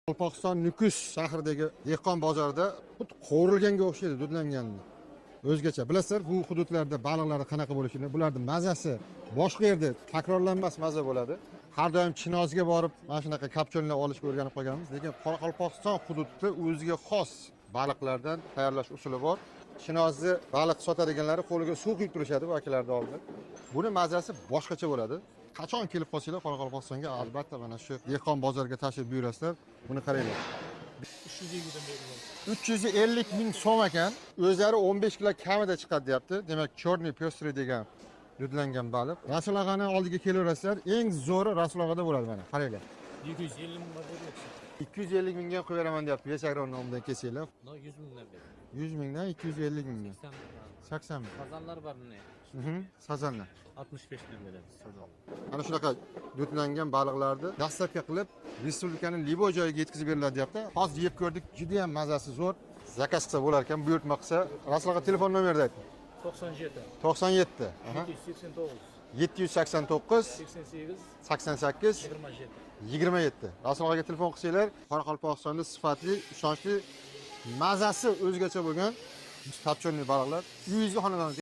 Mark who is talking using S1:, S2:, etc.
S1: Qoraqalpog'iston Nukus shahridagi dehqon bozorida xuddi qovurilganga o'xshaydi, dudlanganda. O'zgacha. Bilasizlar, bu hududlarda baliqlar qanaqa bo'lishini, bularning mazasi boshqa yerda takrorlanmas maza bo'ladi. Har doim Chinozga borib, mana shunaqa kapchonlar olishga o'rganib qolganmiz, lekin Qoraqalpog'iston hududida o'ziga xos baliqlardan tayyorlash usuli bor. Chinozni baliq sotadiganlari qo'liga suv quyib turishadi bu akalarning oldida. Buni mazasi boshqacha bo'ladi. Qachon kelib qolsanglar Qoraqalpog'istonga albatta mana shu dehqon bozoriga tashrif buyurasizlar. Buni qaranglar. 350 ming so'm ekan. O'zlari 15 kilo kamida chiqadi deyapti. Demak, chorniy pestri degan dudlangan baliq. Rasulag'ani oldiga kelaverasizlar. Eng zo'ri Rasulag'ada bo'ladi mana. Qaranglar.
S2: 250 ming bor deyapsiz.
S1: 250 mingga qo'yib beraman deyapti. Besagron nomidan kelsanglar.
S2: 100 mingdan beri.
S1: 100 mingdan 250 mingga. 80 ming.
S2: Sazanlar bor buni.
S1: Sazanlar.
S2: 65 dan beramiz sazan.
S1: Ana shunaqa dudlangan baliqlarni dastlabki qilib respublikaning Libo joyiga yetkazib beriladi deyapti. Hozir yeb ko'rdik, juda ham mazasi zo'r. Zakaz qilsa bo'lar ekan, buyurtma qilsa, Rasulag'a telefon nomerini ayting.
S2: 97
S1: 97
S2: 789
S1: 789
S2: 88
S1: 88
S2: 27.
S1: 27. Rasulag'aga telefon qilsanglar, Qoraqalpog'istonda sifatli, ishonchli, mazasi o'zgacha bo'lgan tapchonli baliqlar uyingizga xonadoningizga